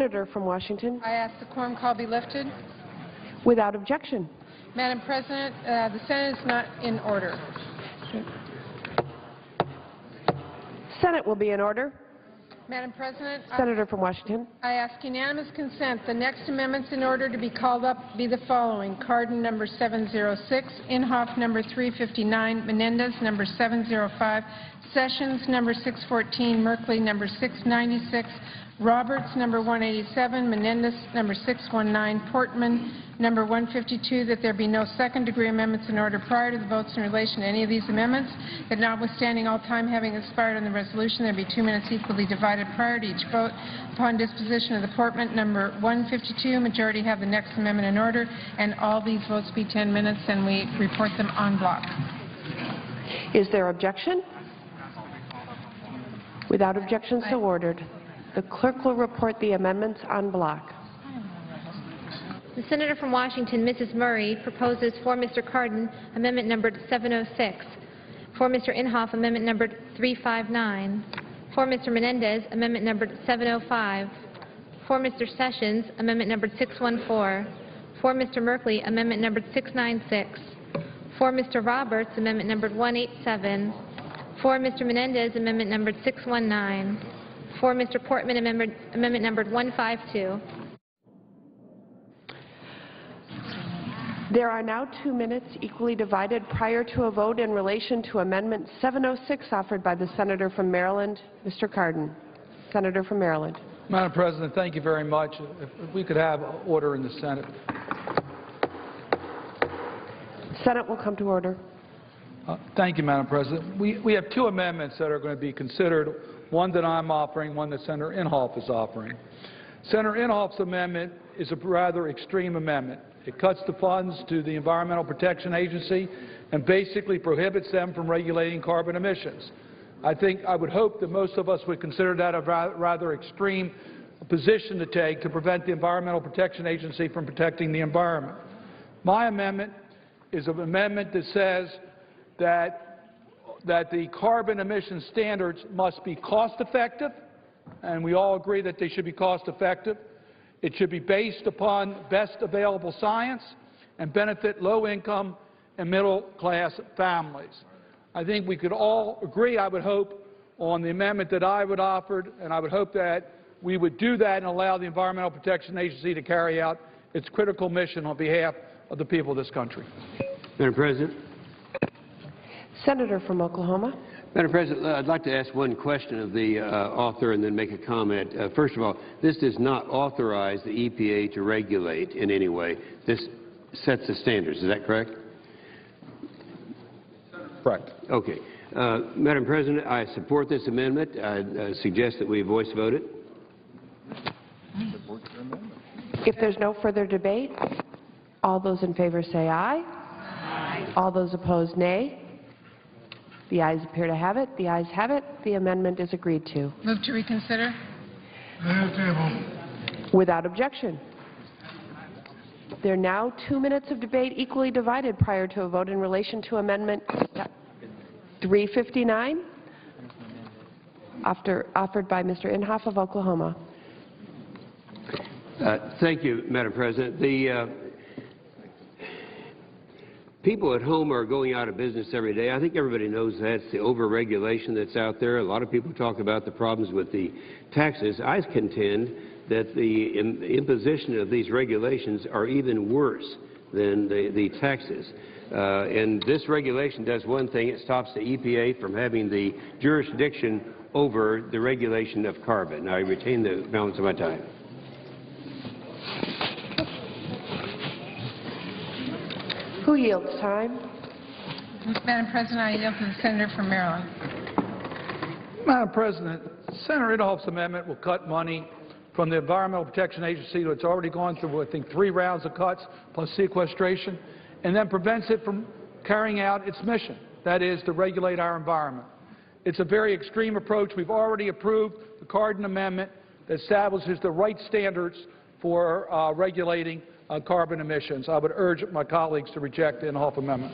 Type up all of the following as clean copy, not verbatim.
Senator from Washington. I ask the quorum call be lifted. Without objection. Madam President, the Senate is not in order. Senate will be in order. Madam President, Senator from Washington. I ask unanimous consent. The next amendments in order to be called up be the following: Cardin number 706, Inhofe number 359, Menendez number 705, Sessions number 614, Merkley number 696, Roberts number 187, Menendez number 619, Portman number 152, that there be no second-degree amendments in order prior to the votes in relation to any of these amendments, that notwithstanding all time having expired on the resolution, there be 2 minutes equally divided prior to each vote. Upon disposition of the Portman number 152, majority have the next amendment in order, and all these votes be 10 minutes, and we report them en bloc. Is there objection? Without objection, so ordered. The clerk will report the amendments en bloc. The Senator from Washington, Mrs. Murray, proposes for Mr. Cardin amendment number 706, for Mr. Inhofe amendment number 359, for Mr. Menendez amendment number 705, for Mr. Sessions amendment number 614, for Mr. Merkley amendment number 696, for Mr. Roberts amendment number 187, for Mr. Menendez amendment number 619, for Mr. Portman amendment number 152. There are now 2 minutes equally divided prior to a vote in relation to Amendment 706 offered by the Senator from Maryland, Mr. Cardin. Senator from Maryland. Madam President, thank you very much. If we could have order in the Senate. Senate will come to order. Thank you, Madam President. We have 2 amendments that are going to be considered, one that I'm offering, one that Senator Inhofe is offering. Senator Inhofe's amendment is a rather extreme amendment. It cuts the funds to the Environmental Protection Agency and basically prohibits them from regulating carbon emissions. I would hope that most of us would consider that a rather extreme position to take to prevent the Environmental Protection Agency from protecting the environment. My amendment is an amendment that says that the carbon emission standards must be cost-effective, and we all agree that they should be cost-effective. It should be based upon best available science and benefit low-income and middle-class families. I think we could all agree, I would hope, on the amendment that I would offer, and I would hope that we would do that and allow the Environmental Protection Agency to carry out its critical mission on behalf of the people of this country. Madam President. Senator from Oklahoma. Madam President, I'd like to ask one question of the author and then make a comment. First of all, this does not authorize the EPA to regulate in any way. This sets the standards. Is that correct? Correct. Okay. Madam President, I support this amendment. I suggest that we voice vote it. If there's no further debate, all those in favor say aye. Aye. All those opposed, nay. The ayes appear to have it. The ayes have it. The amendment is agreed to. Move to reconsider. Without objection. There are now 2 minutes of debate equally divided prior to a vote in relation to Amendment 359, offered by Mr. Inhofe of Oklahoma. Thank you, Madam President. The people at home are going out of business every day. I think everybody knows that. It's the over-regulation that's out there. A lot of people talk about the problems with the taxes. I contend that the imposition of these regulations are even worse than the taxes. And this regulation does one thing. It stops the EPA from having the jurisdiction over the regulation of carbon. I retain the balance of my time. Who yields time? Madam President, I yield to the Senator from Maryland. Madam President, Senator Inhofe's amendment will cut money from the Environmental Protection Agency that's already gone through, I think, 3 rounds of cuts plus sequestration, and then prevents it from carrying out its mission, that is, to regulate our environment. It's a very extreme approach. We've already approved the Cardin Amendment that establishes the right standards for regulating carbon emissions. I would urge my colleagues to reject the Inhofe Amendment.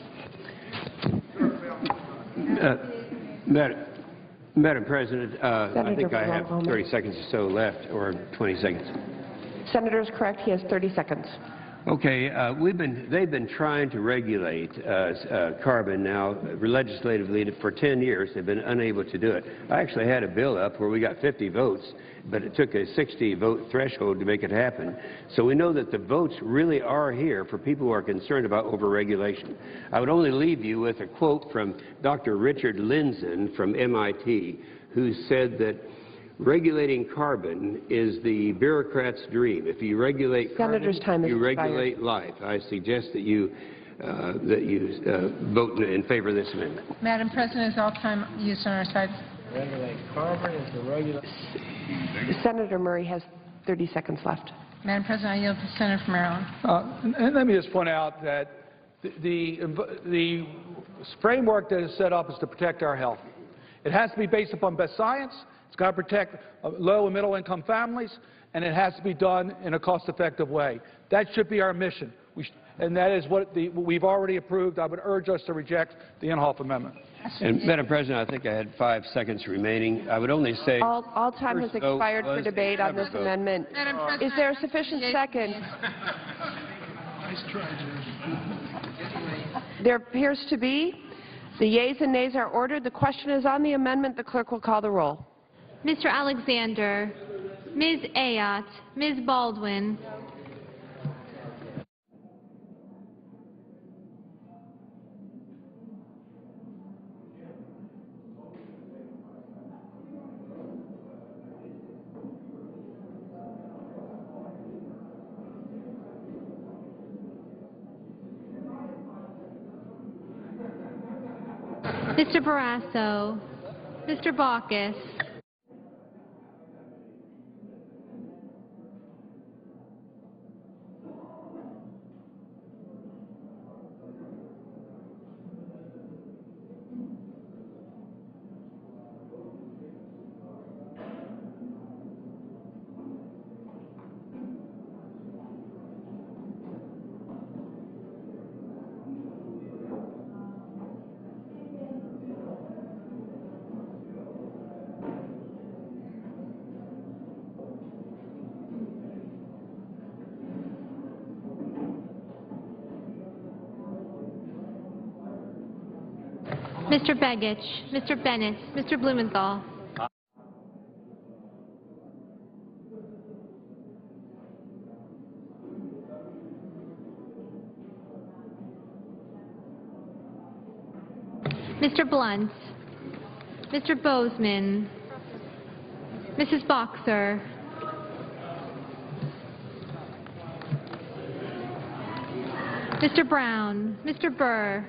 Madam President, I think I have 30 seconds or so left, or 20 seconds. Senator is correct. He has 30 seconds. Okay, they've been trying to regulate carbon now legislatively for 10 years. They've been unable to do it. I actually had a bill up where we got 50 votes, but it took a 60-vote threshold to make it happen. So we know that the votes really are here for people who are concerned about overregulation. I would only leave you with a quote from Dr. Richard Lindzen from MIT, who said that regulating carbon is the bureaucrat's dream. If you regulate carbon, you regulate life. I suggest that you vote in favor of this amendment. Madam President, is all time used on our side? Regulate carbon is the regulate. Senator Murray has 30 seconds left. Madam President, I yield to the Senator from Maryland. And let me just point out that the framework that is set up is to protect our health. It has to be based upon best science. It's got to protect low and middle income families, and it has to be done in a cost-effective way. That should be our mission, and that is what we've already approved. I would urge us to reject the Inhofe amendment. And Madam President, I think I had 5 seconds remaining. I would only say all time has expired for debate on this amendment. Is there a sufficient second? There appears to be. The yeas and nays are ordered. The question is on the amendment. The clerk will call the roll. Mr. Alexander, Ms. Ayotte, Ms. Baldwin, Mr. Barrasso, Mr. Baucus, Mr. Begich, Mr. Bennett, Mr. Blumenthal. Mr. Blunt, Mr. Bozeman, Mrs. Boxer, Mr. Brown, Mr. Burr,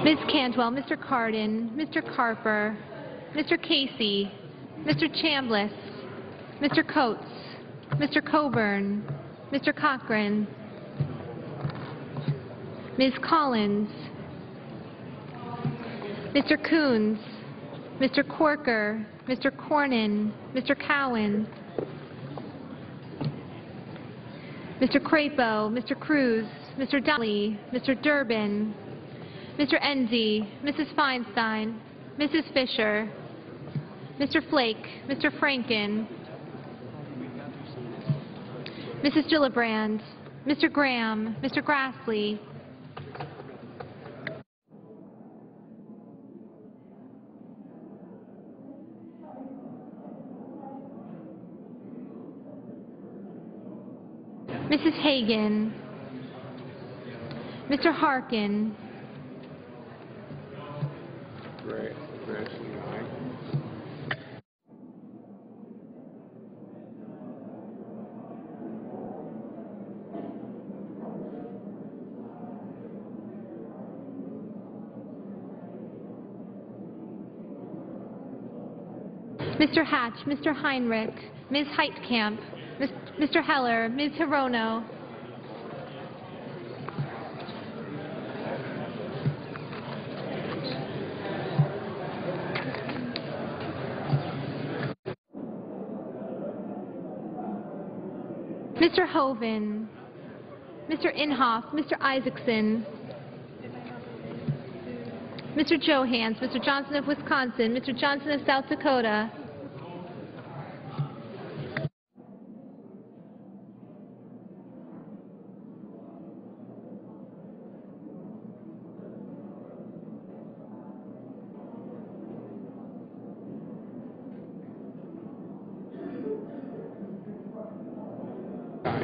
Ms. Cantwell, Mr. Cardin, Mr. Carper, Mr. Casey, Mr. Chambliss, Mr. Coates, Mr. Coburn, Mr. Cochran, Ms. Collins, Mr. Coons, Mr. Corker, Mr. Cornyn, Mr. Cowan, Mr. Crapo, Mr. Cruz, Mr. Dolly, Mr. Durbin, Mr. Enzi, Mrs. Feinstein, Mrs. Fisher, Mr. Flake, Mr. Franken, Mrs. Gillibrand, Mr. Graham, Mr. Grassley, Mrs. Hagan, Mr. Harkin, Mr. Hatch, Mr. Heinrich, Ms. Heitkamp, Mr. Heller, Ms. Hirono, Mr. Hoven, Mr. Inhofe, Mr. Isaacson, Mr. Johans, Mr. Johnson of Wisconsin, Mr. Johnson of South Dakota,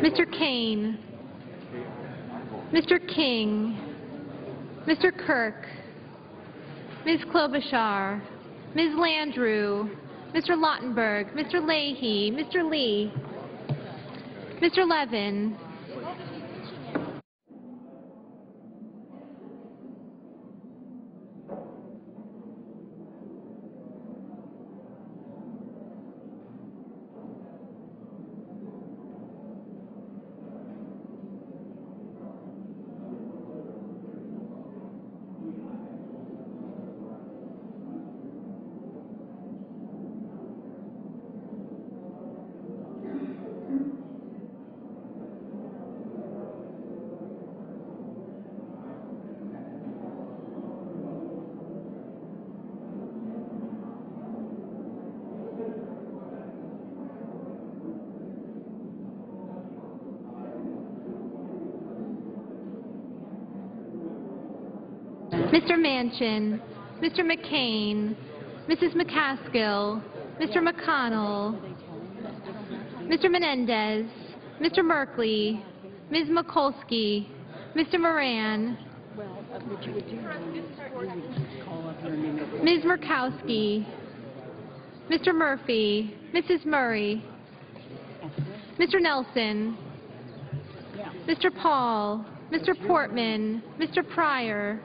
Mr. Kane, Mr. King, Mr. Kirk, Ms. Klobuchar, Ms. Landrieu, Mr. Lautenberg, Mr. Leahy, Mr. Lee, Mr. Levin, Mr. Manchin, Mr. McCain, Mrs. McCaskill, Mr. McConnell, Mr. Menendez, Mr. Merkley, Ms. Mikulski, Mr. Moran, Ms. Murkowski, Mr. Murphy, Mrs. Murray, Mr. Nelson, Mr. Paul, Mr. Portman, Mr. Pryor,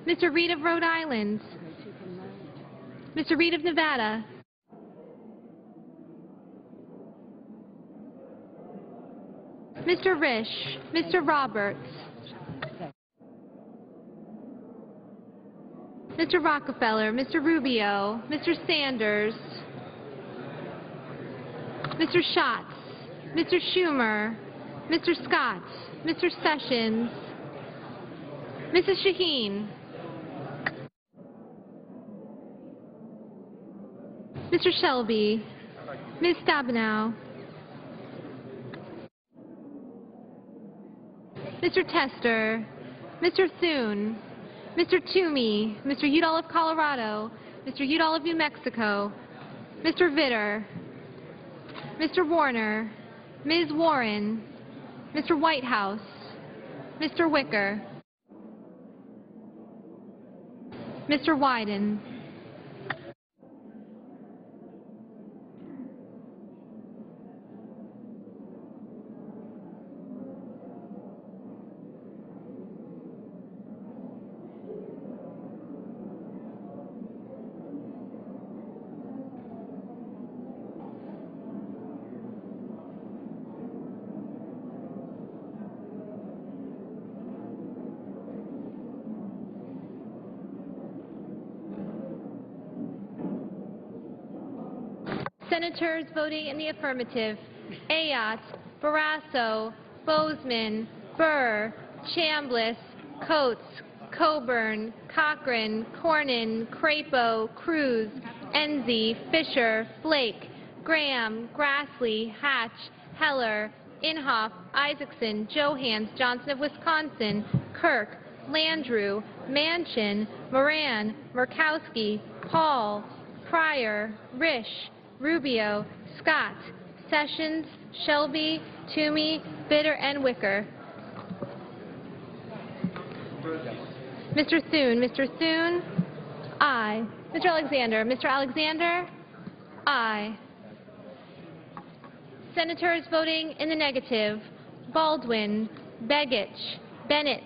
Mr. Reed of Rhode Island, Mr. Reed of Nevada, Mr. Risch, Mr. Roberts, Mr. Rockefeller, Mr. Rubio, Mr. Sanders, Mr. Schatz, Mr. Schumer, Mr. Scott, Mr. Sessions, Mrs. Shaheen, Mr. Shelby, Ms. Stabenow, Mr. Tester, Mr. Thune, Mr. Toomey, Mr. Udall of Colorado, Mr. Udall of New Mexico, Mr. Vitter, Mr. Warner, Ms. Warren, Mr. Whitehouse, Mr. Wicker, Mr. Wyden, Senators voting in the affirmative: Ayotte, Barrasso, Bozeman, Burr, Chambliss, Coates, Coburn, Cochran, Cornyn, Crapo, Cruz, Enzi, Fisher, Flake, Graham, Grassley, Hatch, Heller, Inhofe, Isaacson, Johans, Johnson of Wisconsin, Kirk, Landrieu, Manchin, Moran, Murkowski, Paul, Pryor, Risch, Rubio, Scott, Sessions, Shelby, Toomey, Vitter, and Wicker. Mr. Thune. Mr. Thune? Aye. Mr. Alexander. Mr. Alexander? Aye. Senators voting in the negative: Baldwin, Begich, Bennett,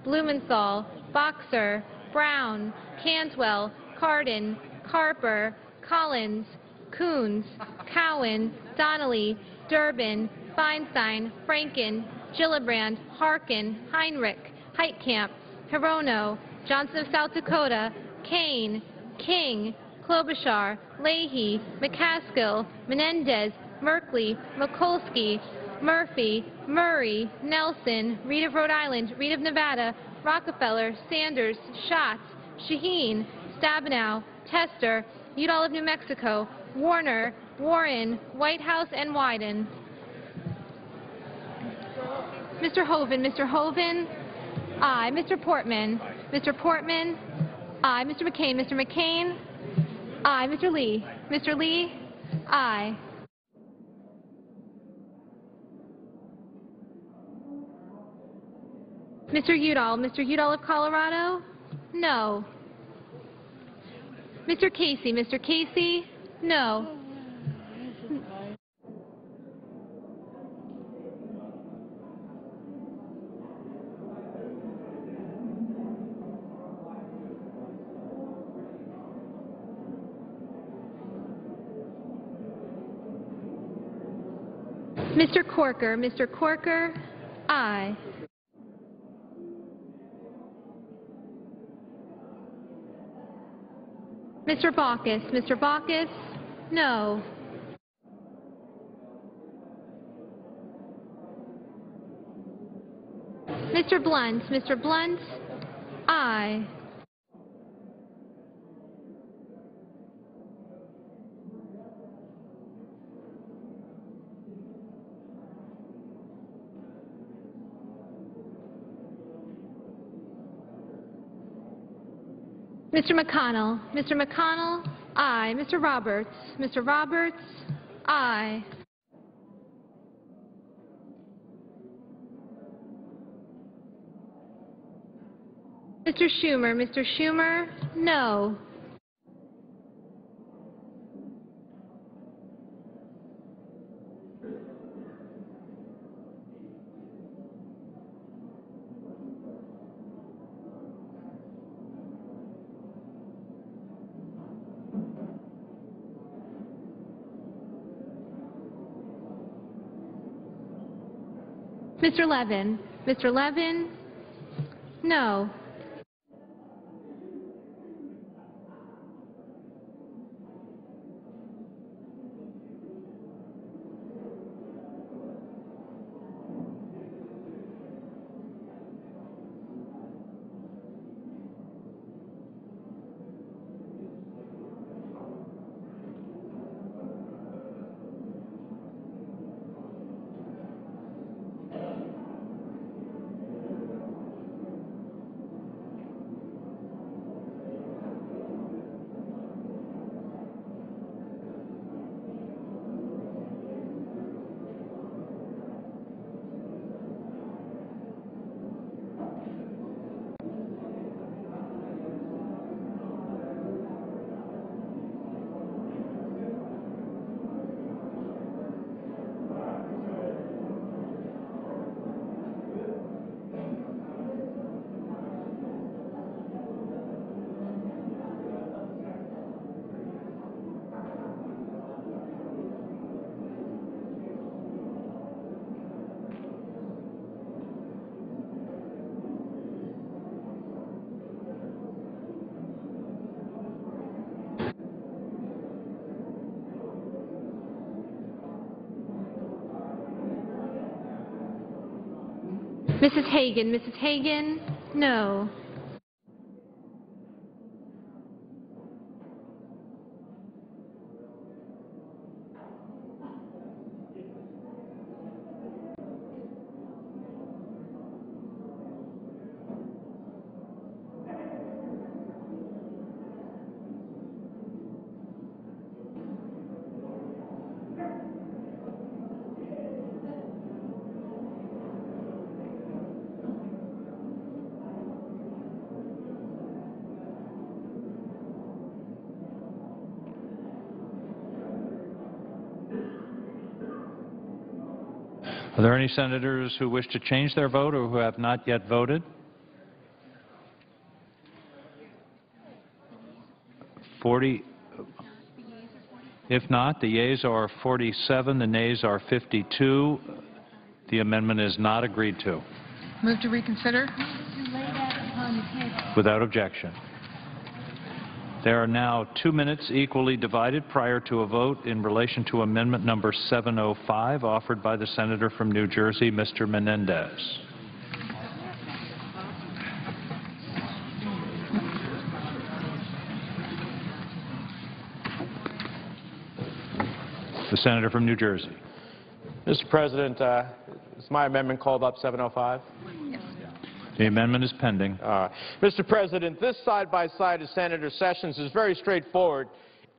Blumenthal, Boxer, Brown, Cantwell, Cardin, Carper, Collins, Coons, Cowan, Donnelly, Durbin, Feinstein, Franken, Gillibrand, Harkin, Heinrich, Heitkamp, Hirono, Johnson of South Dakota, Kane, King, Klobuchar, Leahy, McCaskill, Menendez, Merkley, Mikulski, Murphy, Murray, Nelson, Reed of Rhode Island, Reed of Nevada, Rockefeller, Sanders, Schatz, Shaheen, Stabenow, Tester, Udall of New Mexico, Warner, Warren, Whitehouse, and Wyden. Mr. Hoven, aye. Mr. Portman, aye. Mr. McCain, aye. Mr. Lee, aye. Mr. Udall of Colorado, no. Mr. Casey, no. Mr. Corker, aye. Mr. Baucus, no. Mr. Blunt, aye. Mr. McConnell, aye. Mr. Roberts, aye. Mr. Schumer, no. Mr. Levin, no. Mrs. Hagan, no. Are there any senators who wish to change their vote or who have not yet voted? 40. If not, the yeas are 47, the nays are 52. The amendment is not agreed to. Move to reconsider. Without objection. There are now 2 minutes equally divided prior to a vote in relation to amendment number 705 offered by the senator from New Jersey, Mr. Menendez. The senator from New Jersey. Mr. President, is my amendment called up 705? The amendment is pending. Mr. President, this side-by-side of Senator Sessions is very straightforward.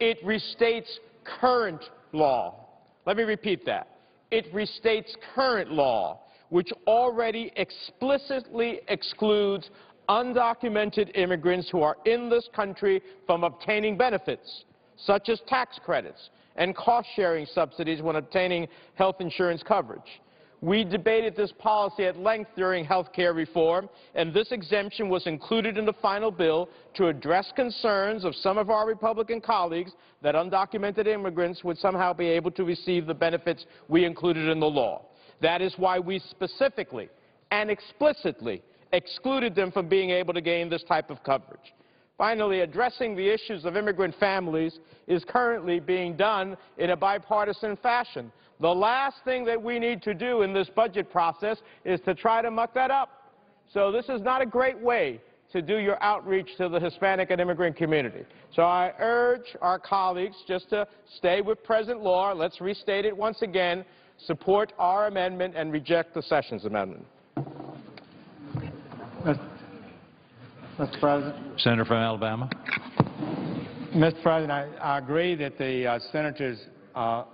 It restates current law. Let me repeat that. It restates current law, which already explicitly excludes undocumented immigrants who are in this country from obtaining benefits, such as tax credits and cost-sharing subsidies when obtaining health insurance coverage. We debated this policy at length during health care reform, and this exemption was included in the final bill to address concerns of some of our Republican colleagues that undocumented immigrants would somehow be able to receive the benefits we included in the law. That is why we specifically and explicitly excluded them from being able to gain this type of coverage. Finally, addressing the issues of immigrant families is currently being done in a bipartisan fashion. The last thing that we need to do in this budget process is to try to muck that up. So this is not a great way to do your outreach to the Hispanic and immigrant community. So I urge our colleagues just to stay with present law. Let's restate it once again, support our amendment, and reject the Sessions amendment. Mr. President. Senator from Alabama. Mr. President, I agree that the Senator's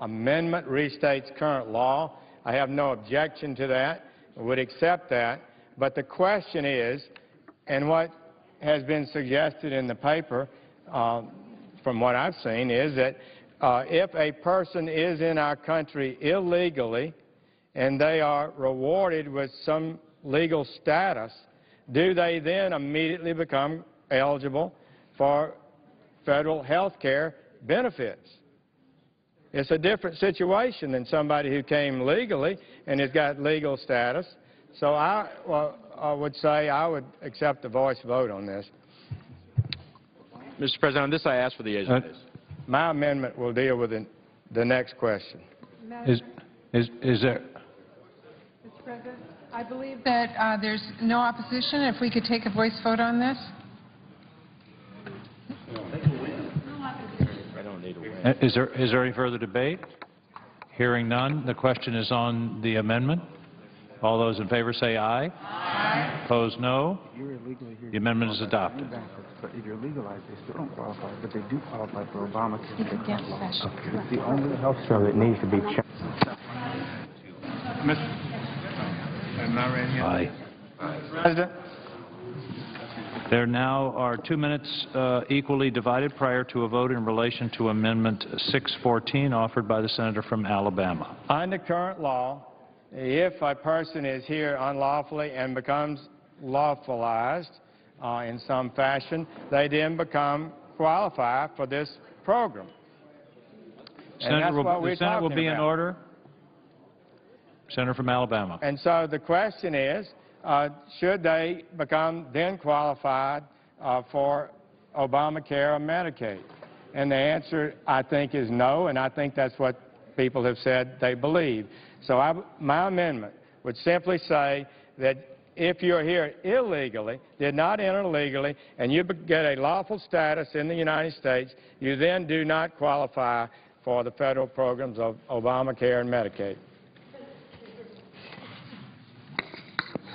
amendment restates current law. I have no objection to that. I would accept that. But the question is, and what has been suggested in the paper, from what I've seen, is that if a person is in our country illegally and they are rewarded with some legal status, do they then immediately become eligible for federal health care benefits? It's a different situation than somebody who came legally and has got legal status. So I would say I would accept the voice vote on this. Mr. President, on this I ask for the yeas and nays. My amendment will deal with the next question. Is there... Mr. President, I believe that there's no opposition. If we could take a voice vote on this. Is there any further debate? Hearing none, the question is on the amendment. All those in favor say aye. Aye. Opposed, no. The amendment is adopted. But if you're legalized, they still don't qualify, but they do qualify for Obamacare. It's the only health care that needs to be checked. Am I ready? Aye. President. There now are 2 minutes equally divided prior to a vote in relation to Amendment 614 offered by the senator from Alabama. Under current law, if a person is here unlawfully and becomes lawfulized in some fashion, they then become qualified for this program. Senator, the Senate will be in order. Senator from Alabama. And so the question is, should they become then qualified for Obamacare or Medicaid? And the answer, I think, is no, and I think that's what people have said they believe. So my amendment would simply say that if you're here illegally, did not enter legally, and you get a lawful status in the United States, you then do not qualify for the federal programs of Obamacare and Medicaid.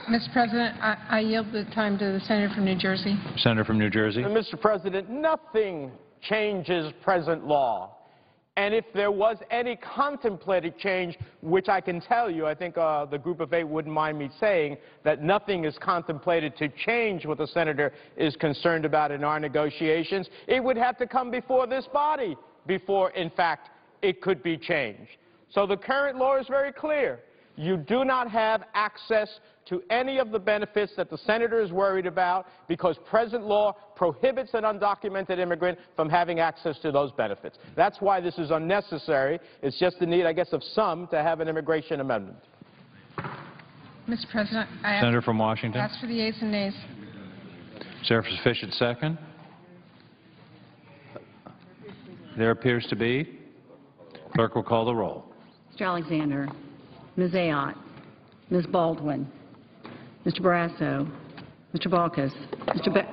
Mr. President, I yield the time to the senator from New Jersey. Senator from New Jersey. Mr. President, nothing changes present law. And if there was any contemplated change, which I can tell you, I think the Group of 8 wouldn't mind me saying that nothing is contemplated to change what the senator is concerned about in our negotiations, it would have to come before this body before, in fact, it could be changed. So the current law is very clear. You do not have access to any of the benefits that the senator is worried about because present law prohibits an undocumented immigrant from having access to those benefits. That's why this is unnecessary. It's just the need, I guess, of some to have an immigration amendment. Mr. President, I Senator from Washington. ask for the ayes and nays. Is there a sufficient second? There appears to be. Clerk will call the roll. Mr. Alexander, Ms. Ayotte, Ms. Baldwin, Mr. Barrasso, Mr. Baucus, Mr. Beck.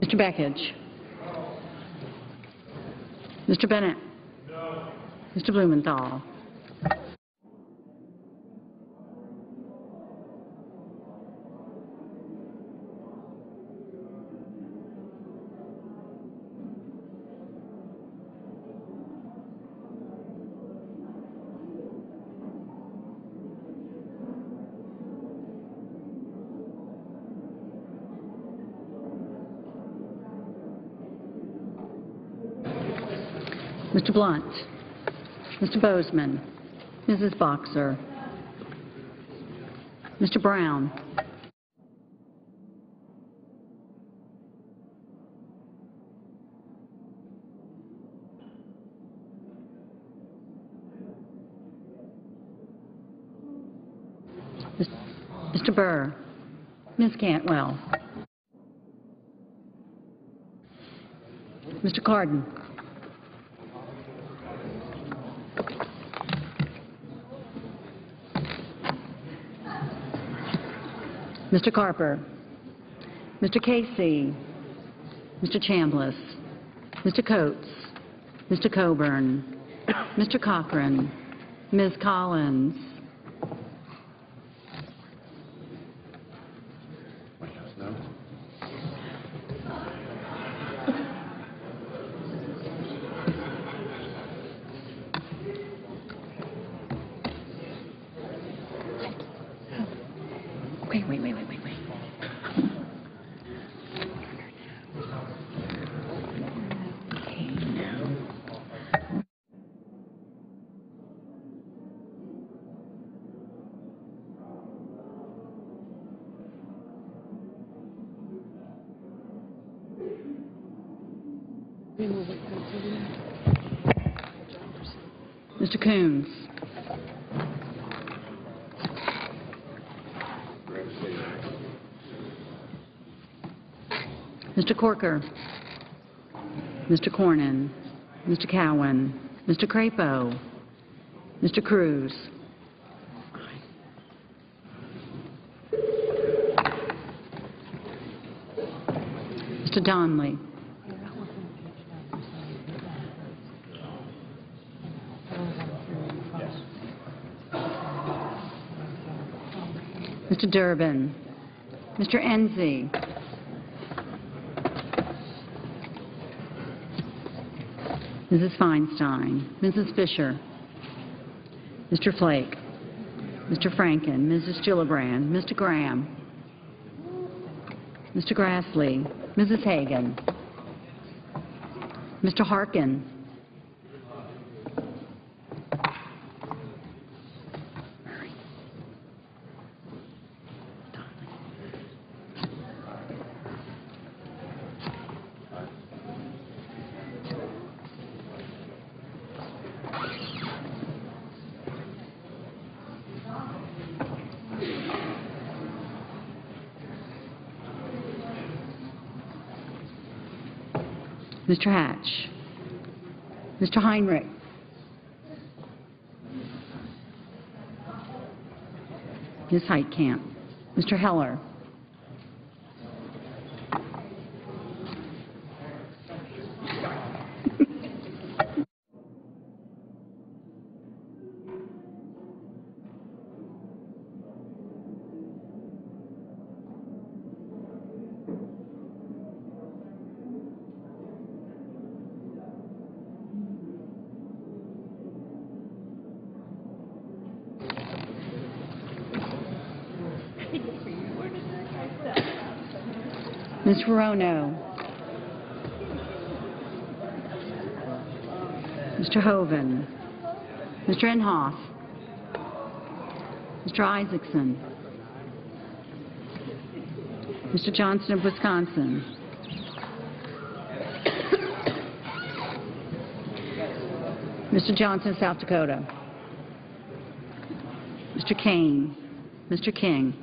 Mr. Beckidge. Mr. Bennett. No. Mr. Blumenthal. Mr. Blunt, Mr. Bozeman, Mrs. Boxer, Mr. Brown, Mr. Burr, Ms. Cantwell, Mr. Cardin, Mr. Carper, Mr. Casey, Mr. Chambliss, Mr. Coates, Mr. Coburn, Mr. Cochran, Ms. Collins, Wait. Okay, now. Mr. Coons. Mr. Corker, Mr. Cornyn, Mr. Cowan, Mr. Crapo, Mr. Cruz, Mr. Donnelly, Mr. Durbin, Mr. Enzi, Mrs. Feinstein, Mrs. Fisher, Mr. Flake, Mr. Franken, Mrs. Gillibrand, Mr. Graham, Mr. Grassley, Mrs. Hagan, Mr. Harkin, Mr. Hatch, Mr. Heinrich, Ms. Heitkamp, Mr. Heller, Ms. Rono. Mr. Hoven. Mr. Inhofe. Mr. Isaacson. Mr. Johnson of Wisconsin. Mr. Johnson, South Dakota. Mr. Kane. Mr. King.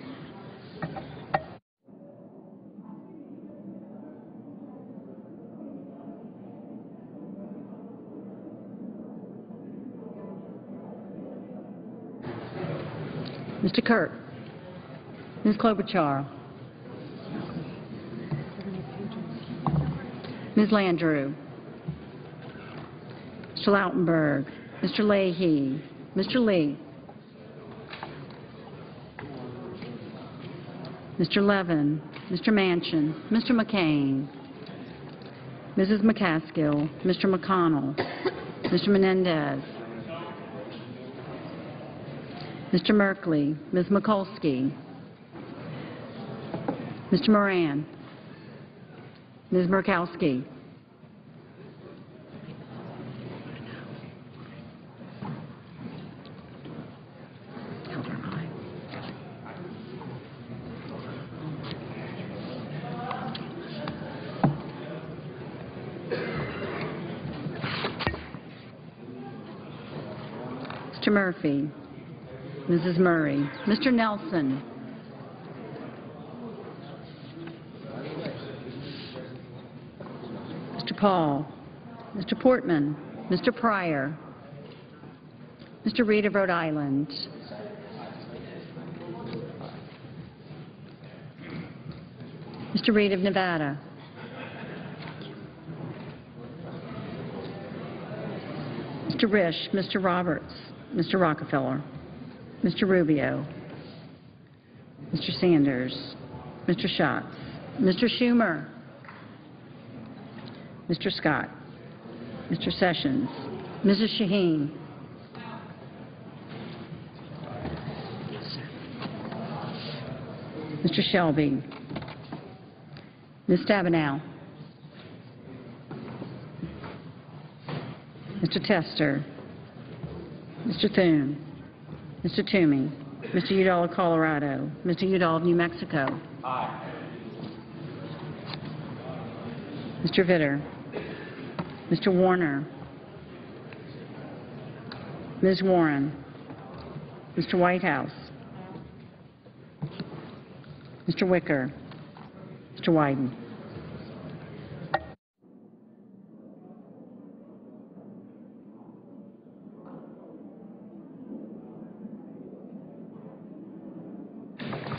Mr. Kirk. Ms. Klobuchar. Ms. Landrieu. Mr. Lautenberg. Mr. Leahy. Mr. Lee. Mr. Levin. Mr. Manchin. Mr. McCain. Mrs. McCaskill. Mr. McConnell. Mr. Menendez. Mr. Merkley. Ms. Mikulski. Mr. Moran. Ms. Murkowski. Mr. Murphy. Mrs. Murray. Mr. Nelson. Mr. Paul. Mr. Portman. Mr. Pryor. Mr. Reed of Rhode Island. Mr. Reed of Nevada. Mr. Risch. Mr. Roberts. Mr. Rockefeller. Mr. Rubio. Mr. Sanders. Mr. Schatz. Mr. Schumer. Mr. Scott. Mr. Sessions. Mrs. Shaheen. Mr. Shelby. Ms. Stabenow. Mr. Tester. Mr. Thune. Mr. Toomey. Mr. Udall of Colorado. Mr. Udall of New Mexico. Aye. Mr. Vitter. Mr. Warner. Ms. Warren. Mr. Whitehouse. Mr. Wicker. Mr. Wyden.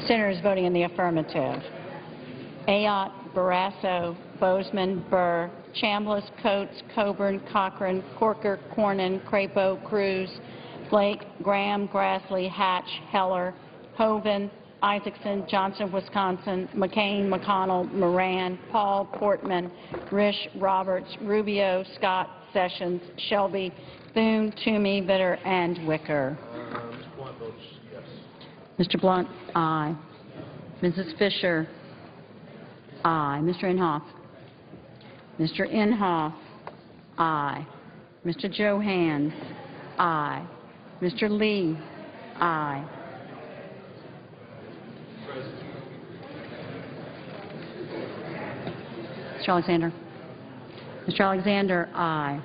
Senators voting in the affirmative. Ayotte, Barrasso, Bozeman, Burr, Chambliss, Coates, Coburn, Cochran, Corker, Cornyn, Crapo, Cruz, Blake, Graham, Grassley, Hatch, Heller, Hoven, Isaacson, Johnson of Wisconsin, McCain, McConnell, Moran, Paul, Portman, Risch, Roberts, Rubio, Scott, Sessions, Shelby, Thune, Toomey, Vitter, and Wicker. Mr. Blunt votes yes. Mr. Blunt, aye. Mrs. Fisher, aye. Mr. Inhofe. Mr. Inhofe, aye. Mr. Johans, aye. Mr. Lee, aye. Mr. Alexander. Mr. Alexander, aye.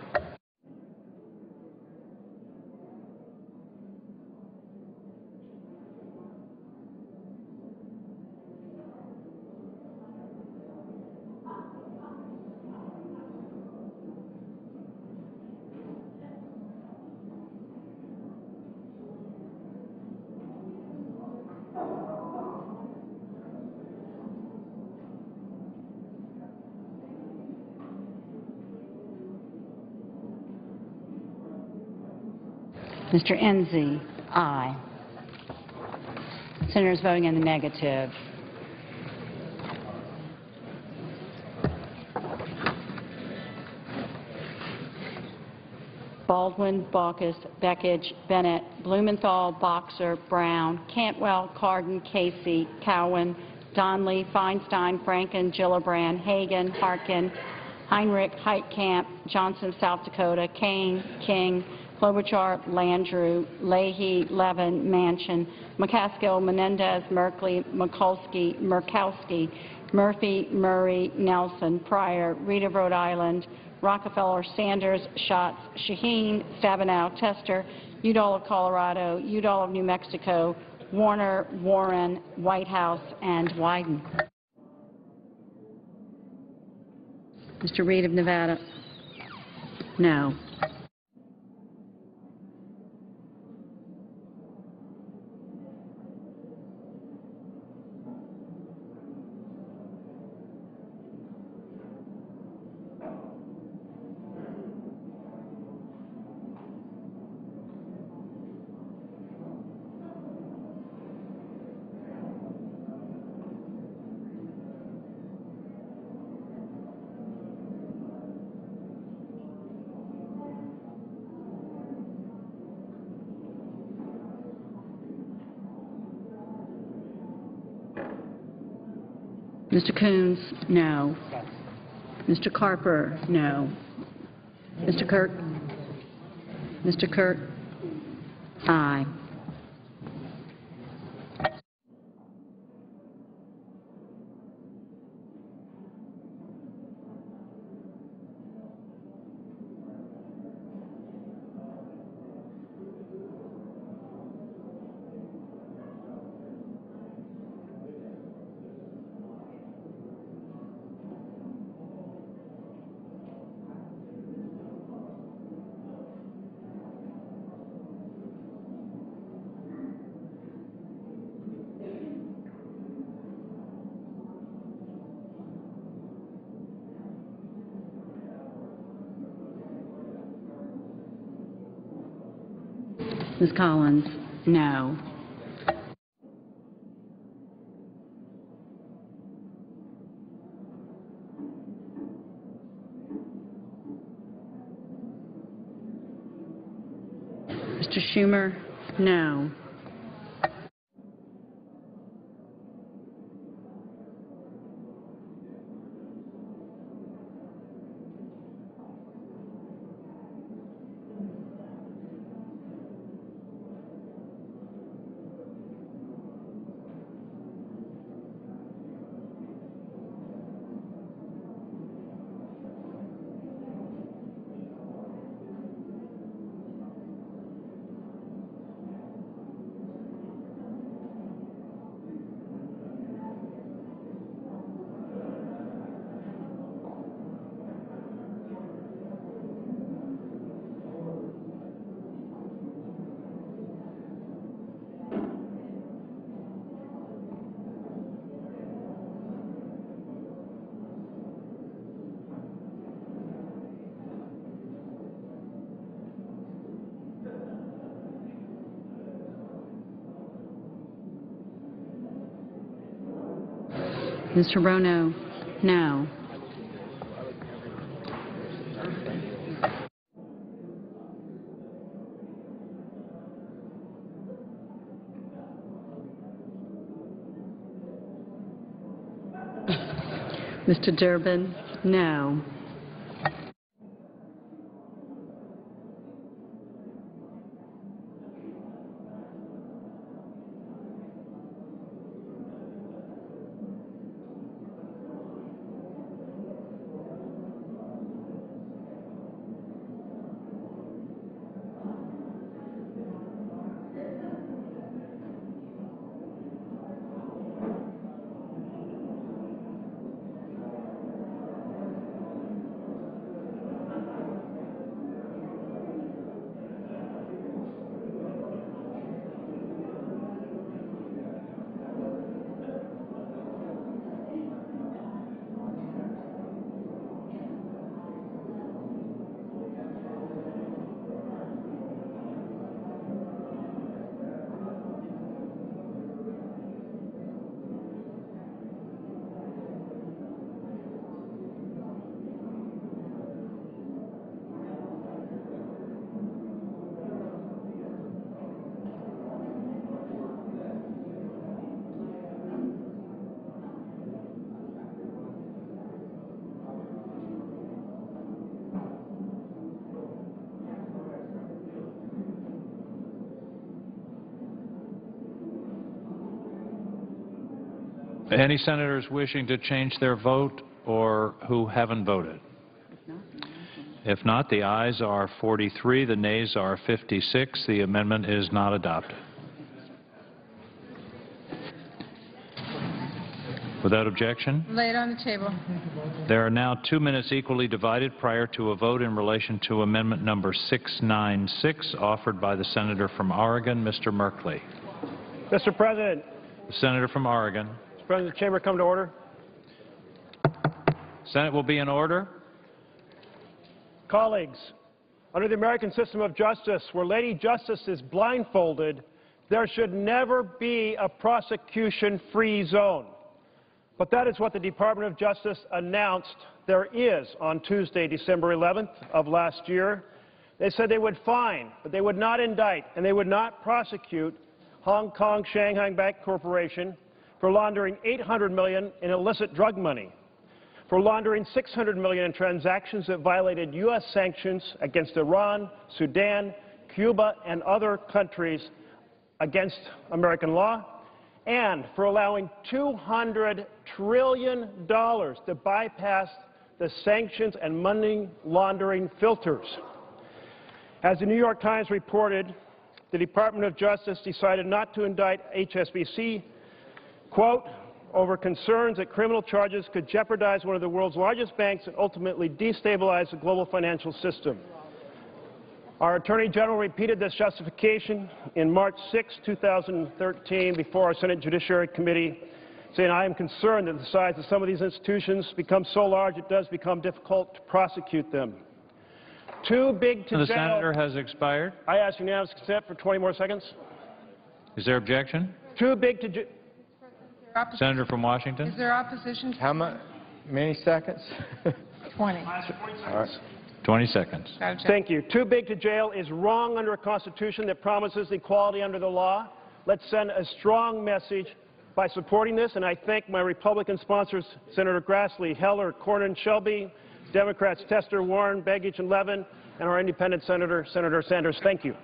Mr. Enzi, aye. Senators voting in the negative. Baldwin, Baucus, Beckich, Bennett, Blumenthal, Boxer, Brown, Cantwell, Cardin, Casey, Cowan, Donley, Feinstein, Franken, Gillibrand, Hagan, Harkin, Heinrich, Heitkamp, Johnson, South Dakota, Kane, King, Klobuchar, Landrieu, Leahy, Levin, Manchin, McCaskill, Menendez, Merkley, Murkowski, Murphy, Murray, Nelson, Pryor, Reed of Rhode Island, Rockefeller, Sanders, Schatz, Shaheen, Stabenow, Tester, Udall of Colorado, Udall of New Mexico, Warner, Warren, Whitehouse, and Wyden. Mr. Reed of Nevada, no. Mr. Coons, no. Mr. Carper, no. Mr. Kirk? Mr. Kirk? Aye. Ms. Collins, no. Mr. Schumer, no. Mr. Rono, no. Mr. Durbin, no. Any senators wishing to change their vote or who haven't voted? If not, the ayes are 43, the nays are 56. The amendment is not adopted. Without objection, Lay it on the table. there are now 2 minutes equally divided prior to a vote in relation to amendment number 696 offered by the senator from Oregon, Mr. Merkley. Mr. President. The senator from Oregon. Mr. President, the chamber come to order. Senate will be in order. Colleagues, under the American system of justice, where Lady Justice is blindfolded, there should never be a prosecution-free zone. But that is what the Department of Justice announced there is on Tuesday, December 11th of last year. They said they would fine, but they would not indict, and they would not prosecute Hong Kong Shanghai Bank Corporation for laundering $800 million in illicit drug money, for laundering $600 million in transactions that violated U.S. sanctions against Iran, Sudan, Cuba, and other countries against American law, and for allowing $200 trillion to bypass the sanctions and money laundering filters. As the New York Times reported, the Department of Justice decided not to indict HSBC, quote, over concerns that criminal charges could jeopardize one of the world's largest banks and ultimately destabilize the global financial system. Our Attorney General repeated this justification in March 6, 2013, before our Senate Judiciary Committee, saying, I am concerned that the size of some of these institutions becomes so large it does become difficult to prosecute them. Too big to jail. The senator has expired. I ask unanimous consent for 20 more seconds. Is there objection? Too big to jail. Senator from Washington. Is there opposition? How many seconds? 20. All right. 20 seconds. Thank you. Too big to jail is wrong under a Constitution that promises equality under the law. Let's send a strong message by supporting this, and I thank my Republican sponsors, Senator Grassley, Heller, Cornyn, Shelby, Democrats Tester, Warren, Begich, and Levin, and our independent senator, Senator Sanders. Thank you.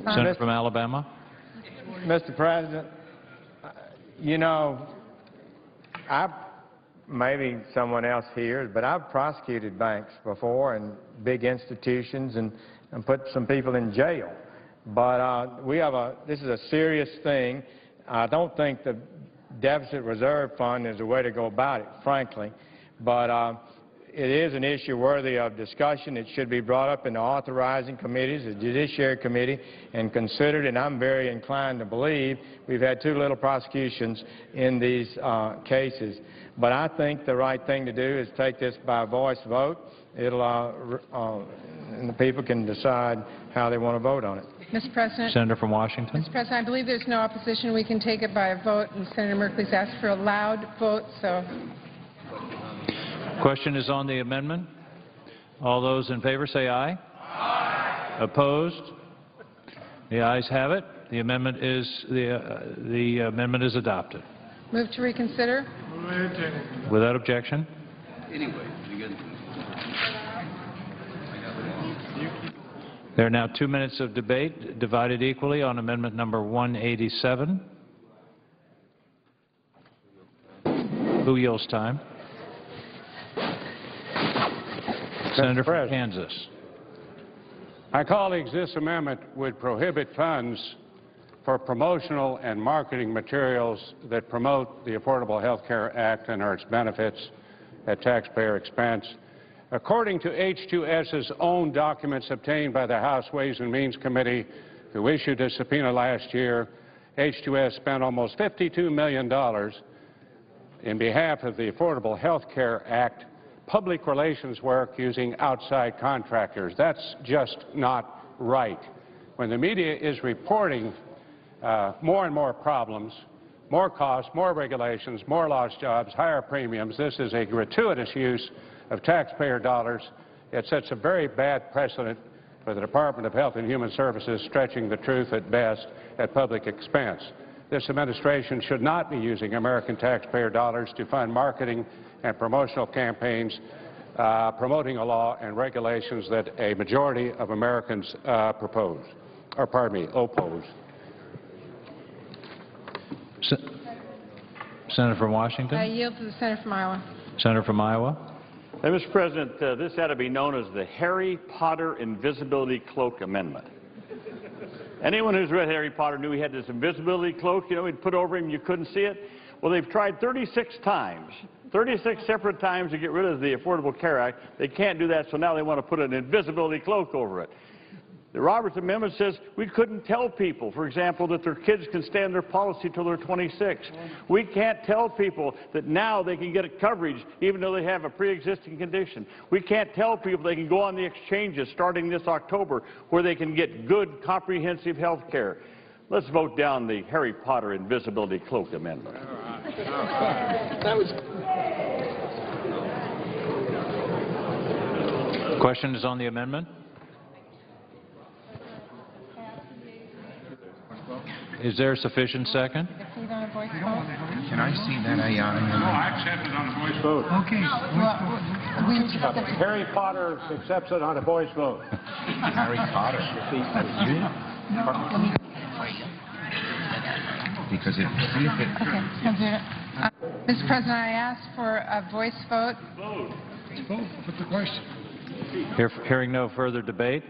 Senator from Alabama. Mr. President, you know, maybe someone else here, but I've prosecuted banks before and big institutions and put some people in jail. But this is a serious thing. I don't think the deficit reserve fund is the way to go about it, frankly. But it is an issue worthy of discussion. It should be brought up in the authorizing committees, the Judiciary Committee, and considered, and I'm very inclined to believe we've had too little prosecutions in these cases. But I think the right thing to do is take this by voice vote. And the people can decide how they want to vote on it. Mr. President. Senator from Washington. Mr. President, I believe there's no opposition. We can take it by a vote, and Senator Merkley's asked for a loud vote, so. Question is on the amendment. All those in favor say aye. Aye. Opposed? The ayes have it. The amendment is adopted. Move to reconsider. Without objection. There are now 2 minutes of debate divided equally on amendment number 187. Who yields time? Senator from Kansas. My colleagues, this amendment would prohibit funds for promotional and marketing materials that promote the Affordable Health Care Act and or its benefits at taxpayer expense. According to H2S's own documents obtained by the House Ways and Means Committee, who issued a subpoena last year, H2S spent almost $52 million in behalf of the Affordable Health Care Act public relations work using outside contractors. That's just not right. When the media is reporting more and more problems, more costs, more regulations, more lost jobs, higher premiums, this is a gratuitous use of taxpayer dollars. It sets a very bad precedent for the Department of Health and Human Services, stretching the truth at best at public expense. This administration should not be using American taxpayer dollars to fund marketing and promotional campaigns promoting a law and regulations that a majority of Americans oppose. Senator from I Washington. yield to the Senator from Iowa. Senator from Iowa. Hey, Mr. President, this ought to be known as the Harry Potter Invisibility Cloak Amendment. Anyone who's read Harry Potter knew he had this invisibility cloak, you know, he'd put over him and you couldn't see it. Well, they've tried 36 times, 36 separate times to get rid of the Affordable Care Act. They can't do that, so now they want to put an invisibility cloak over it. The Roberts Amendment says we couldn't tell people, for example, that their kids can stay on their policy till they're 26. We can't tell people that now they can get coverage even though they have a pre-existing condition. We can't tell people they can go on the exchanges starting this October where they can get good, comprehensive health care. Let's vote down the Harry Potter Invisibility Cloak Amendment. Question is on the amendment. Is there a sufficient second? Proceed on a voice vote. Can I see that AI? No, I accept it on a voice vote. Okay. Harry Potter accepts it on a voice vote. Harry Potter. Because see if it... Mr. President, I ask for a voice vote. Vote. What's the question? Hearing no further debate.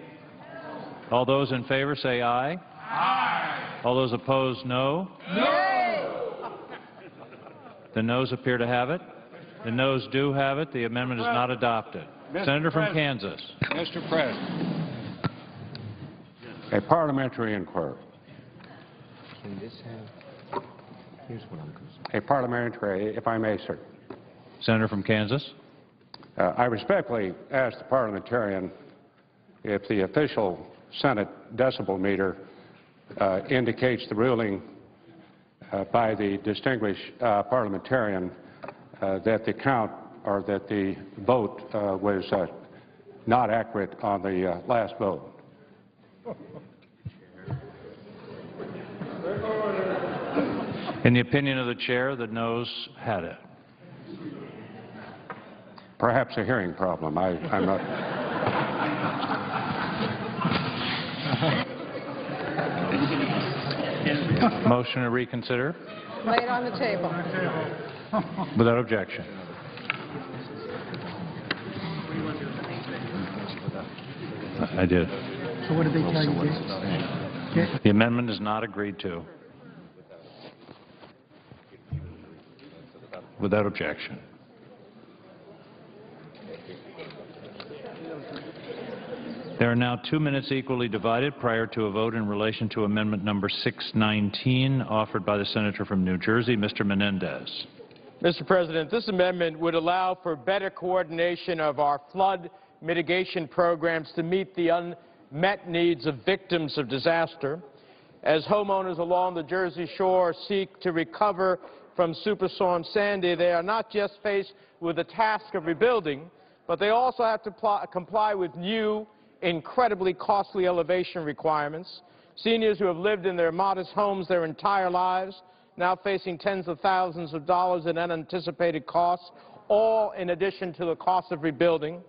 All those in favor say aye. Aye. All those opposed, no. No. The noes appear to have it. The noes do have it. The amendment is not adopted. Senator from Kansas. Mr. President, a parliamentary inquiry. Can this have... Here's what I'm concerned. A parliamentary, if I may, sir. Senator from Kansas. I respectfully ask the parliamentarian if the official Senate decibel meter indicates the ruling by the distinguished parliamentarian that the count or that the vote was not accurate on the last vote. In the opinion of the chair, the noes had it. Perhaps a hearing problem. I'm not... Motion to reconsider. Lay it on the table. Without objection. I did. So what did they tell you? The amendment is not agreed to. Without objection. There are now 2 minutes equally divided prior to a vote in relation to amendment number 619 offered by the senator from New Jersey, Mr. Menendez. Mr. President, this amendment would allow for better coordination of our flood mitigation programs to meet the unmet needs of victims of disaster. As homeowners along the Jersey Shore seek to recover from Superstorm Sandy, they are not just faced with the task of rebuilding, but they also have to comply with new, incredibly costly elevation requirements. Seniors who have lived in their modest homes their entire lives now facing tens of thousands of dollars in unanticipated costs, all in addition to the cost of rebuilding.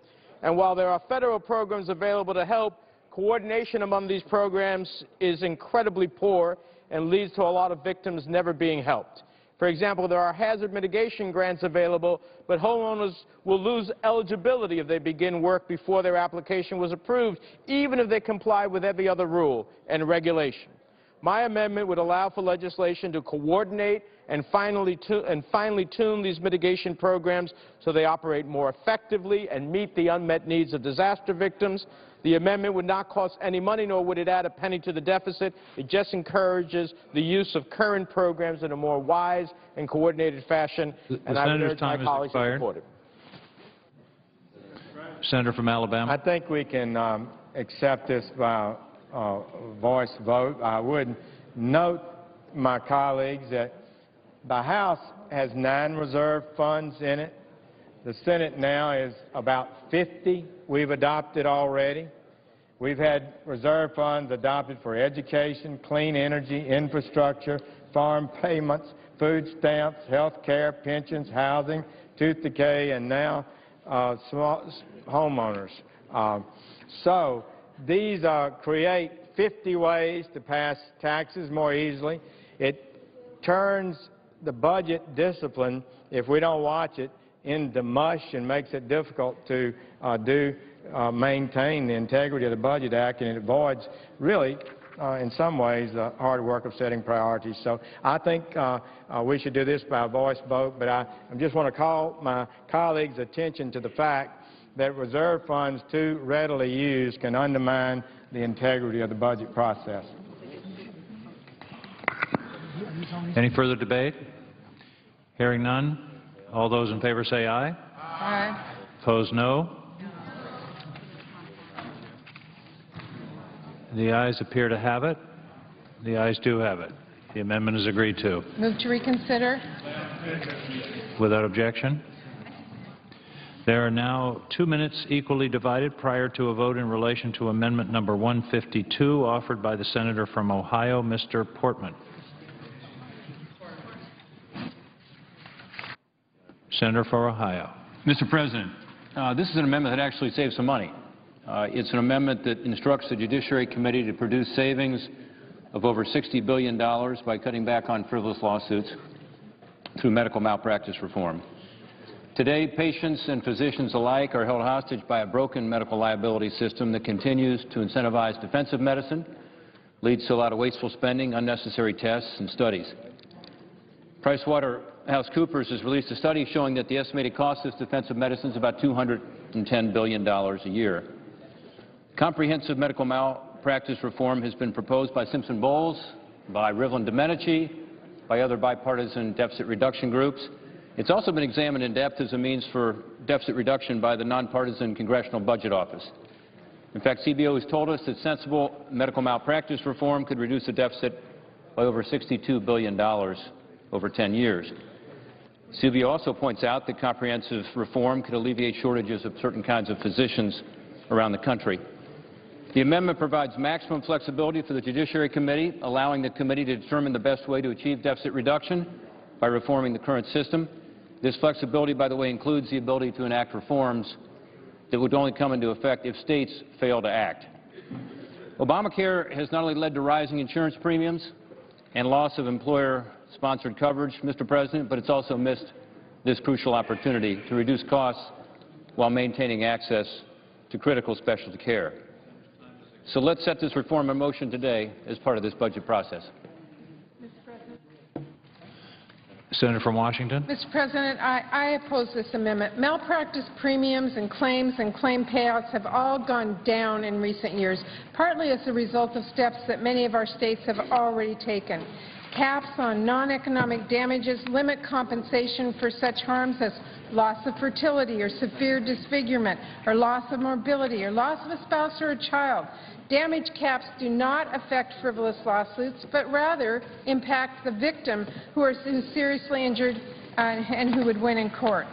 And while there are federal programs available to help, coordination among these programs is incredibly poor and leads to a lot of victims never being helped. For example, there are hazard mitigation grants available, but homeowners will lose eligibility if they begin work before their application was approved, even if they comply with every other rule and regulation. My amendment would allow for legislation to coordinate and finally tune these mitigation programs so they operate more effectively and meet the unmet needs of disaster victims. The amendment would not cost any money, nor would it add a penny to the deficit. It just encourages the use of current programs in a more wise and coordinated fashion, and I would urge my colleagues to support it. Senator from Alabama. I think we can accept this by voice vote. I would note, my colleagues, that the House has 9 reserve funds in it. The Senate now is about 50 we've adopted already. We've had reserve funds adopted for education, clean energy, infrastructure, farm payments, food stamps, health care, pensions, housing, tooth decay, and now small homeowners. So these create 50 ways to pass taxes more easily. It turns the budget discipline, if we don't watch it, into mush and makes it difficult to maintain the integrity of the Budget Act, and it avoids really, in some ways, the hard work of setting priorities. So I think we should do this by a voice vote, but I just want to call my colleagues' attention to the fact that reserve funds too readily used can undermine the integrity of the budget process. Any further debate? Hearing none. All those in favor say aye. Aye. Opposed, no. The ayes appear to have it. The ayes do have it. The amendment is agreed to. Move to reconsider. Without objection. There are now 2 minutes equally divided prior to a vote in relation to amendment number 152 offered by the senator from Ohio, Mr. Portman. Senator for Ohio. Mr. President, this is an amendment that actually saves some money. It's an amendment that instructs the Judiciary Committee to produce savings of over $60 billion by cutting back on frivolous lawsuits through medical malpractice reform. Today, patients and physicians alike are held hostage by a broken medical liability system that continues to incentivize defensive medicine, leads to a lot of wasteful spending, unnecessary tests and studies. PricewaterhouseCoopers has released a study showing that the estimated cost of defensive medicine is about $210 billion a year. Comprehensive medical malpractice reform has been proposed by Simpson Bowles, by Rivlin Domenici, by other bipartisan deficit reduction groups. It's also been examined in depth as a means for deficit reduction by the nonpartisan Congressional Budget Office. In fact, CBO has told us that sensible medical malpractice reform could reduce the deficit by over $62 billion over 10 years. CBO also points out that comprehensive reform could alleviate shortages of certain kinds of physicians around the country. The amendment provides maximum flexibility for the Judiciary Committee, allowing the committee to determine the best way to achieve deficit reduction by reforming the current system. This flexibility, by the way, includes the ability to enact reforms that would only come into effect if states fail to act. Obamacare has not only led to rising insurance premiums and loss of employer-sponsored coverage, Mr. President, but it's also missed this crucial opportunity to reduce costs while maintaining access to critical specialty care. So let's set this reform in motion today as part of this budget process. Senator from Washington. Mr. President, I oppose this amendment. Malpractice premiums and claim payouts have all gone down in recent years, partly as a result of steps that many of our states have already taken. Caps on non-economic damages limit compensation for such harms as loss of fertility or severe disfigurement or loss of mobility or loss of a spouse or a child. Damage caps do not affect frivolous lawsuits, but rather impact the victim who's seriously injured and who would win in court.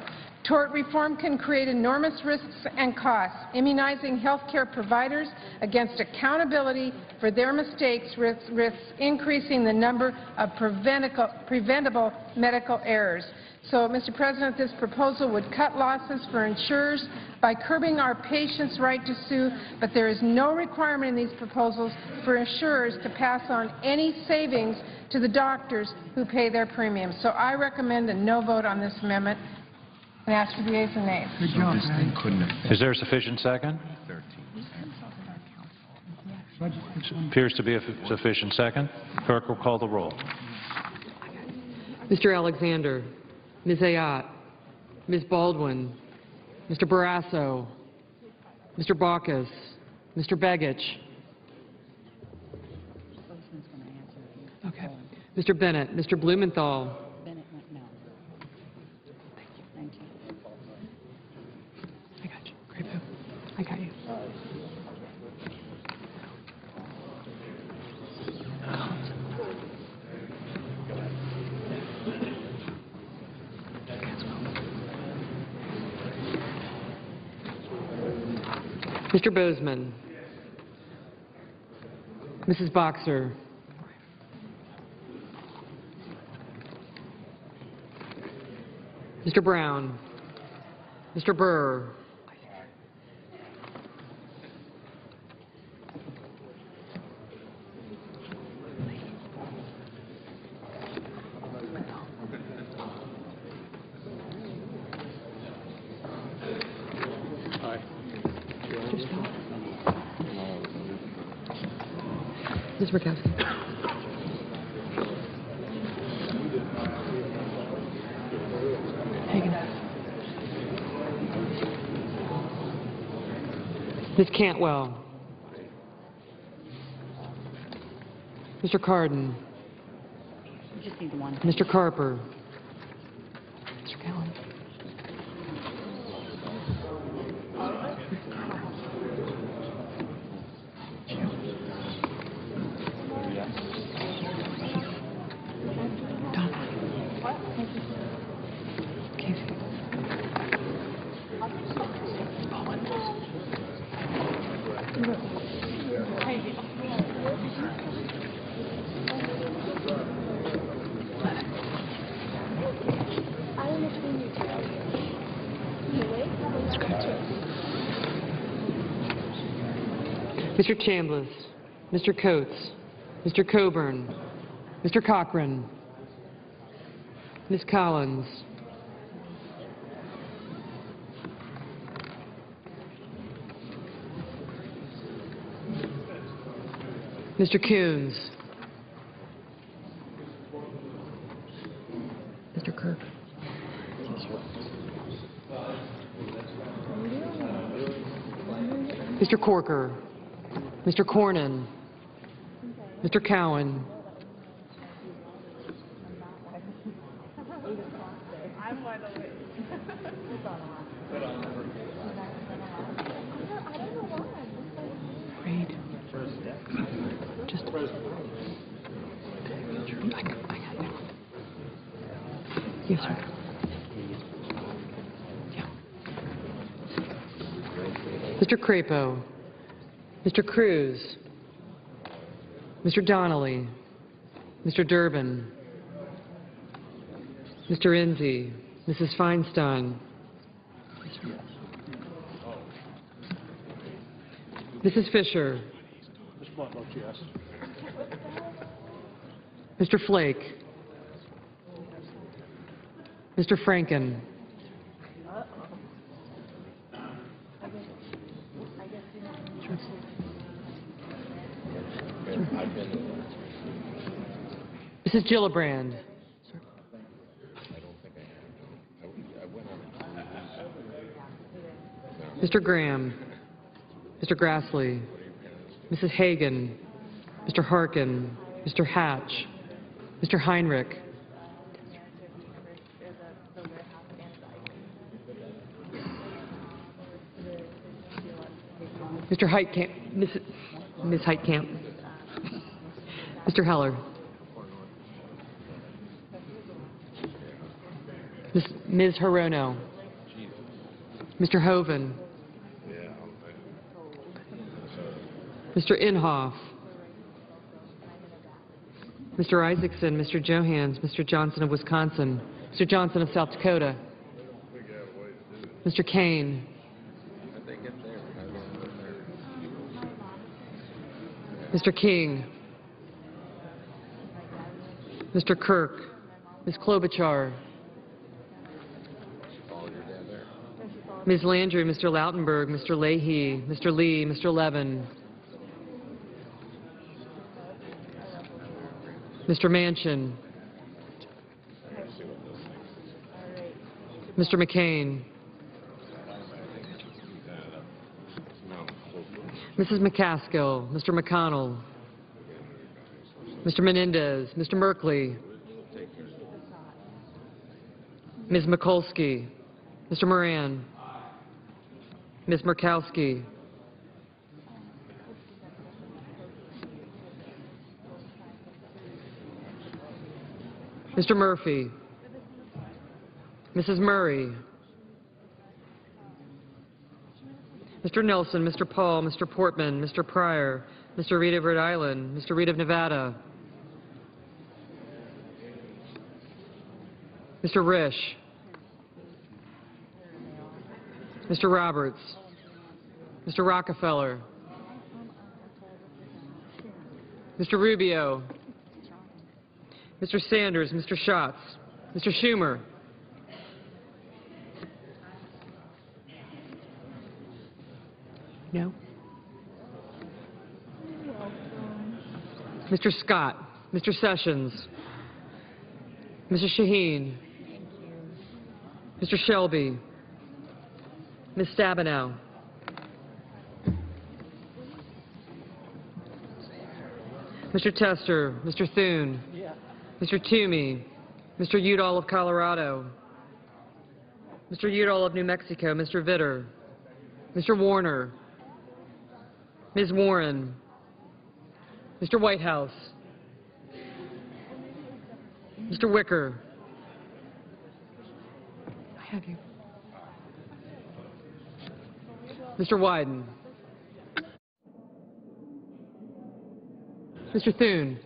Tort reform can create enormous risks and costs. Immunizing health care providers against accountability for their mistakes risks increasing the number of preventable medical errors. So, Mr. President, this proposal would cut losses for insurers by curbing our patients' right to sue, but there is no requirement in these proposals for insurers to pass on any savings to the doctors who pay their premiums. So I recommend a no vote on this amendment and ask for the ayes and nays. Is there a sufficient second? Appears to be a sufficient second. Clerk will call the roll. Mr. Alexander, Ms. Ayotte, Ms. Baldwin, Mr. Barrasso, Mr. Baucus, Mr. Begich, okay. Mr. Bennett, Mr. Blumenthal, I got you. Great. I got you. Mr. Bozeman, Mrs. Boxer, Mr. Brown, Mr. Burr, Ms. Murkowski. Hagan. Ms. Cantwell. Mr. Cardin. Just need one. Mr. Carper. Mr. Cowan. Mr. Chambliss, Mr. Coates, Mr. Coburn, Mr. Cochran, Ms. Collins, Mr. Coons, Mr. Kirk, Mr. Corker, Mr. Cornyn, Mr. Cowan, Reed. Just I got that. Yes, sir. Yeah. Mr. Crapo, Mr. Cruz, Mr. Donnelly, Mr. Durbin, Mr. Enzi, Mrs. Feinstein, Mrs. Fisher, Mr. Flake, Mr. Franken, Mrs. Gillibrand, Mr. Graham, Mr. Grassley, Mrs. Hagan, Mr. Harkin, Mr. Hatch, Mr. Heinrich, Mr. Heitkamp, Ms. Heitkamp, Mr. Heller, Ms. Hirono, Mr. Hoven, Mr. Inhofe, Mr. Isaacson, Mr. Johans, Mr. Johnson of Wisconsin, Mr. Johnson of South Dakota, Mr. Kane, Mr. King, Mr. Kirk, Ms. Klobuchar, Ms. Landry, Mr. Lautenberg, Mr. Leahy, Mr. Lee, Mr. Levin, Mr. Manchin, Mr. McCain, Mrs. McCaskill, Mr. McConnell, Mr. Menendez, Mr. Merkley, Ms. Mikulski, Mr. Moran, Ms. Murkowski, Mr. Murphy, Mrs. Murray, Mr. Nelson, Mr. Paul, Mr. Portman, Mr. Pryor, Mr. Reed of Rhode Island, Mr. Reed of Nevada, Mr. Risch, Mr. Roberts, Mr. Rockefeller, Mr. Rubio, Mr. Sanders, Mr. Schatz, Mr. Schumer, no. Mr. Scott, Mr. Sessions, Mrs. Shaheen, Mr. Shelby, Ms. Stabenow, Mr. Tester, Mr. Thune, Mr. Toomey, Mr. Udall of Colorado, Mr. Udall of New Mexico, Mr. Vitter, Mr. Warner, Ms. Warren, Mr. Whitehouse, Mr. Wicker. I have you. Mr. Wyden. Mr. Thune.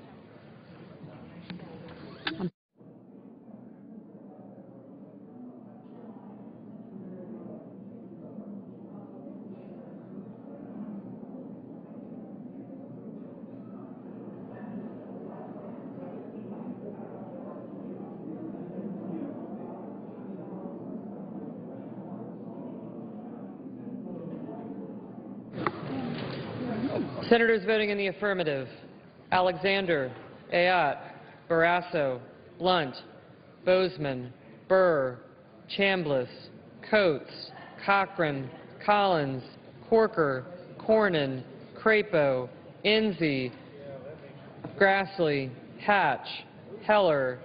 Senators voting in the affirmative: Alexander, Ayotte, Barrasso, Blunt, Bozeman, Burr, Chambliss, Coates, Cochran, Collins, Corker, Cornyn, Crapo, Enzi, Grassley, Hatch, Heller,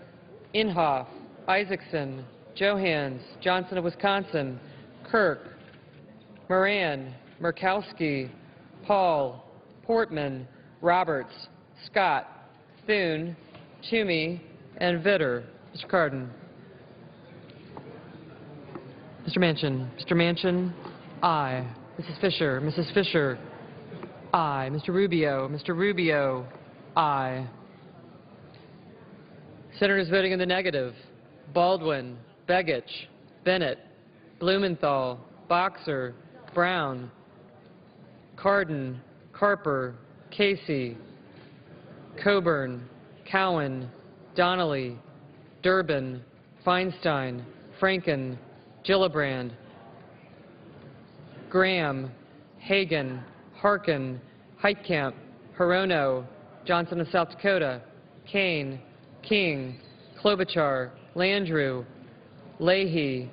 Inhofe, Isaacson, Johans, Johnson of Wisconsin, Kirk, Moran, Murkowski, Paul, Portman, Roberts, Scott, Thune, Toomey, and Vitter. Mr. Cardin. Mr. Manchin. Mr. Manchin, aye. Mrs. Fisher. Mrs. Fisher, aye. Mr. Rubio. Mr. Rubio, aye. Senators voting in the negative: Baldwin, Begich, Bennett, Blumenthal, Boxer, Brown, Cardin, Carper, Casey, Coburn, Cowan, Donnelly, Durbin, Feinstein, Franken, Gillibrand, Graham, Hagan, Harkin, Heitkamp, Hirono, Johnson of South Dakota, Kane, King, Klobuchar, Landrieu, Leahy,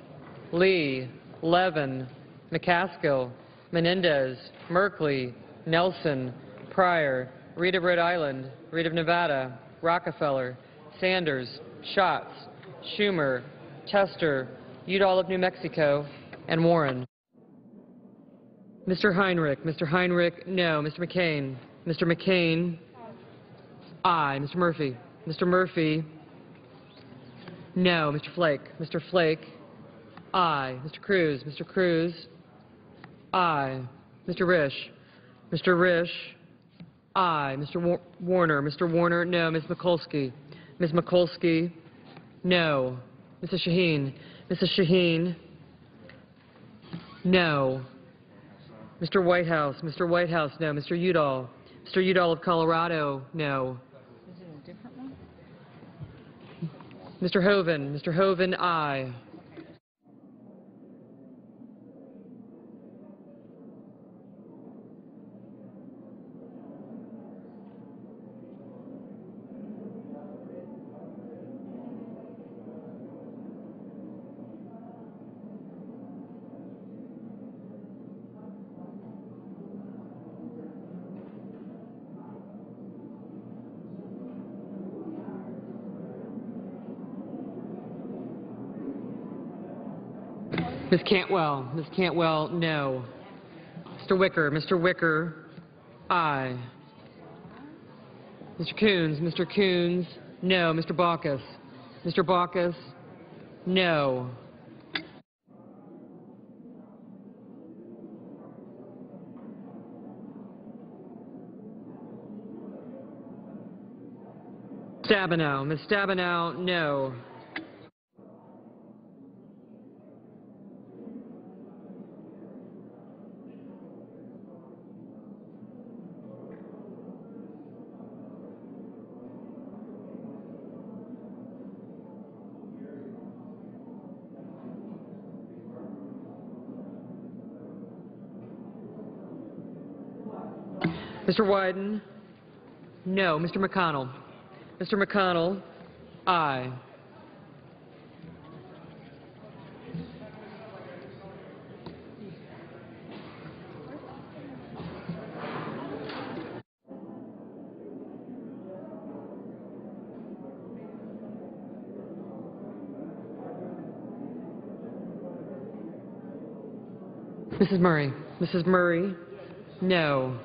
Lee, Levin, McCaskill, Menendez, Merkley, Nelson, Pryor, Reed of Rhode Island, Reed of Nevada, Rockefeller, Sanders, Schatz, Schumer, Tester, Udall of New Mexico, and Warren. Mr. Heinrich. Mr. Heinrich, no. Mr. McCain. Mr. McCain, aye. Mr. Murphy. Mr. Murphy, no. Mr. Flake. Mr. Flake, aye. Mr. Cruz. Mr. Cruz, aye. Mr. Risch. Mr. Risch, aye. Mr. Warner. Mr. Warner, no. Ms. Mikulski. Ms. Mikulski, no. Mrs. Shaheen. Mrs. Shaheen, no. Mr. Whitehouse. Mr. Whitehouse, no. Mr. Udall. Mr. Udall of Colorado, no. Is it a different one? Mr. Hoven. Mr. Hoven, aye. Ms. Cantwell. Ms. Cantwell, no. Mr. Wicker. Mr. Wicker, aye. Mr. Coons. Mr. Coons, no. Mr. Baucus. Mr. Baucus, no. Stabenow. Ms. Stabenow, no. Mr. Wyden. No. Mr. McConnell? Mr. McConnell? Aye. Mrs. Murray? Mrs. Murray? No.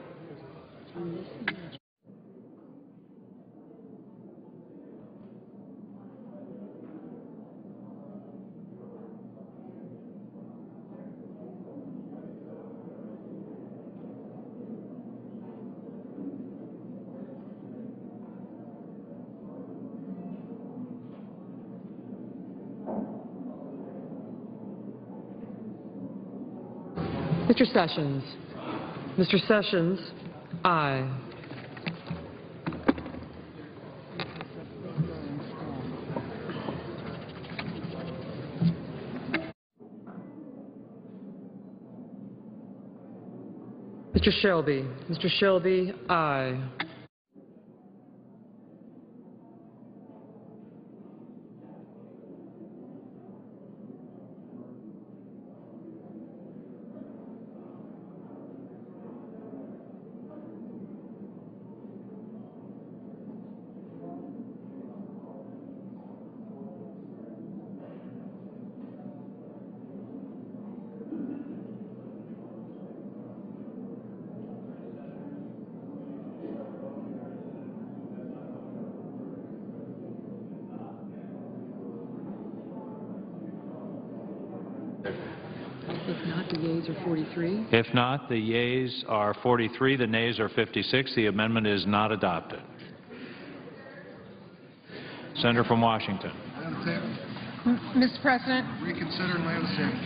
Mr. Sessions? Mr. Sessions? Aye. Mr. Shelby? Mr. Shelby? Aye. If not, the yeas are 43. If not, the yeas are 43, the nays are 56. The amendment is not adopted. Senator from Washington. Mr. President, Reconsider and lay on the table.